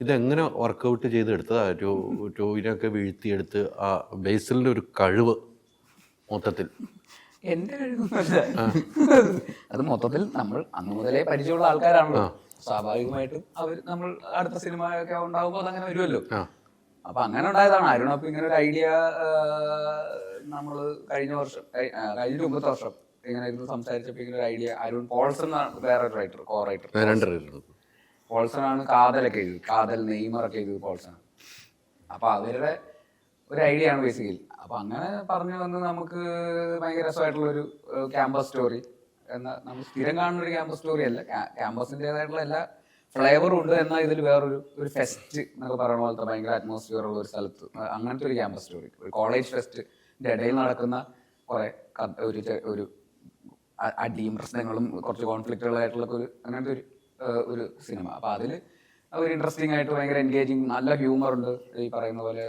ഇതെങ്ങനെ വർക്കൗട്ട് ചെയ്തെടുത്തതാ ടോവിനൊക്കെ വീഴ്ത്തിയെടുത്ത് ആ ബേസിലിൻ്റെ ഒരു കഴിവ് മൊത്തത്തിൽ? എൻ്റെ കഴിവൊന്നുമല്ല അത് മൊത്തത്തിൽ നമ്മൾ അന്ന് മുതലേ പരിചയമുള്ള ആൾക്കാരാണല്ലോ. സ്വാഭാവികമായിട്ടും നമ്മൾ അടുത്ത സിനിമയൊക്കെ ഉണ്ടാകുമ്പോൾ അതങ്ങനെ വരുമല്ലോ. അപ്പൊ അങ്ങനെ ഉണ്ടായതാണ്. അരുൺ അപ്പൊ ഇങ്ങനെ ഒരു ഐഡിയ നമ്മൾ കഴിഞ്ഞ മുമ്പത്തെ വർഷം ഇങ്ങനെ ഇരുന്ന് സംസാരിച്ചപ്പോ ഇങ്ങനെ ഒരു ഐഡിയ, അരുൺ പോൾസൺ വേറൊരു റൈറ്റർ, കോ റൈറ്റർ പോൾസൺ ആണ് കാതലൊക്കെ എഴുതി, കാതൽ നെയ്മറൊക്കെ എഴുതി പോൾസൺ. അപ്പൊ അവരുടെ ഒരു ഐഡിയ ആണ് ബേസിക്കലി. അപ്പൊ അങ്ങനെ പറഞ്ഞു വന്ന് നമുക്ക് ഭയങ്കര രസമായിട്ടുള്ളൊരു ക്യാമ്പസ് സ്റ്റോറി. എന്നാൽ നമ്മൾ സ്ഥിരം കാണുന്ന ഒരു ക്യാമ്പസ് സ്റ്റോറി അല്ല, ക്യാമ്പസിൻ്റെതായിട്ടുള്ള എല്ലാ ഫ്ലേവറും ഉണ്ട്. എന്നാൽ ഇതിൽ ഒരു ഫെസ്റ്റ് എന്നൊക്കെ പറയുന്ന പോലത്തെ ഭയങ്കര അറ്റ്മോസ്ഫിയർ ഉള്ള ഒരു സ്ഥലത്ത് അങ്ങനത്തെ ഒരു ക്യാമ്പസ് സ്റ്റോറി, ഒരു കോളേജ് ഫെസ്റ്റിന്റെ ഇടയിൽ നടക്കുന്ന കുറെ ഒരു അടിയും പ്രശ്നങ്ങളും കുറച്ച് കോൺഫ്ലിക്റ്റുകളായിട്ടുള്ള അങ്ങനത്തെ ഒരു സിനിമ. അപ്പൊ അതിൽ ഒരു ഇൻട്രസ്റ്റിംഗ് ആയിട്ട് ഭയങ്കര എൻഗേജിങ്, നല്ല ഹ്യൂമർ ഉണ്ട്. ഈ പറയുന്ന പോലെ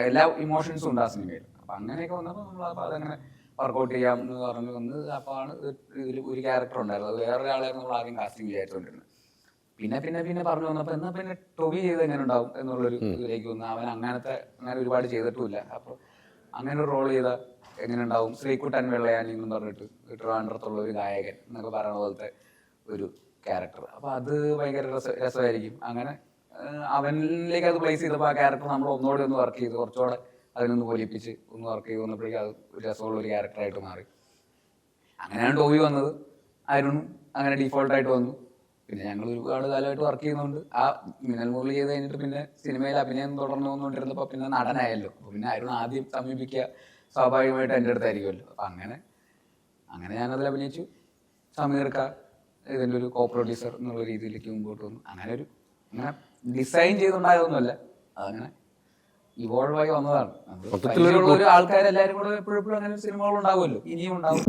എല്ലാ ഇമോഷൻസും ഉണ്ട് ആ സിനിമയിൽ. അപ്പൊ അങ്ങനെയൊക്കെ വന്നപ്പോൾ നമ്മൾ അതങ്ങനെ വർക്കൗട്ട് ചെയ്യാം എന്ന് പറഞ്ഞു വന്ന്. അപ്പോൾ ആണ് ഇതിൽ ഒരു ക്യാരക്ടർ ഉണ്ടായിരുന്നു, അത് വേറൊരാളായിരുന്നു നമ്മൾ ആദ്യം കാസ്റ്റിംഗ് വിചാരിച്ചുകൊണ്ടിരുന്നത്. പിന്നെ പറഞ്ഞു വന്നപ്പോൾ എന്നാൽ പിന്നെ ടൊവി ചെയ്ത് എങ്ങനെ ഉണ്ടാവും എന്നുള്ളൊരു ഇതിലേക്ക് വന്നു. അങ്ങനെ ഒരുപാട് ചെയ്തിട്ടുമില്ല. അപ്പോൾ അങ്ങനെ ഒരു റോൾ ചെയ്താൽ എങ്ങനെ ഉണ്ടാവും. ശ്രീകുട്ടൻ വെള്ളയാനി എന്ന് പറഞ്ഞിട്ട് ട്രിവാൻഡ്രത്തുള്ള ഒരു ഗായകൻ എന്നൊക്കെ പറയുന്ന പോലത്തെ ഒരു ക്യാരക്ടർ. അപ്പോൾ അത് ഭയങ്കര രസമായിരിക്കും. അങ്ങനെ അവനിലേക്ക് അത് പ്ലേസ് ചെയ്തപ്പോൾ ആ ക്യാരക്ടർ നമ്മൾ ഒന്നുകൂടെ ഒന്ന് വർക്ക് ചെയ്ത് കുറച്ചുകൂടെ അതിനൊന്ന് പൊലിപ്പിച്ച് ഒന്ന് വർക്ക് ചെയ്ത് വന്നപ്പോഴേക്കും അത് ഒരു രസമുള്ള ഒരു ക്യാരക്ടറായിട്ട് മാറി. അങ്ങനെയാണ് ടോവി വന്നത്. അരുണും അങ്ങനെ ഡീഫോൾട്ടായിട്ട് വന്നു. പിന്നെ ഞങ്ങൾ ഒരുപാട് കാലമായിട്ട് വർക്ക് ചെയ്യുന്നതുകൊണ്ട് ആ മിന്നൽ മുരളി ചെയ്ത് കഴിഞ്ഞിട്ട് പിന്നെ സിനിമയിൽ അഭിനയം തുടർന്നു വന്നുകൊണ്ടിരുന്നപ്പോൾ പിന്നെ നടനായല്ലോ. അപ്പോൾ പിന്നെ അരുൺ ആദ്യം സമീപിക്കുക സ്വാഭാവികമായിട്ട് എൻ്റെ അടുത്തായിരിക്കുമല്ലോ. അപ്പം അങ്ങനെ ഞാനതിൽ അഭിനയിച്ചു. സമീർക്ക ഇതിൻ്റെ ഒരു കോ പ്രൊഡ്യൂസർ എന്നുള്ള രീതിയിലേക്ക് മുമ്പോട്ട് വന്നു. അങ്ങനെ ഡിസൈൻ ചെയ്തുണ്ടായതൊന്നുമല്ല, അതങ്ങനെ ഇവോൾവ് ആയി വന്നതാണ്. ഒരു ആൾക്കാരെല്ലാവരും കൂടെ എപ്പോഴും അങ്ങനെ സിനിമകൾ ഉണ്ടാവുമല്ലോ, ഇനിയും ഉണ്ടാവും.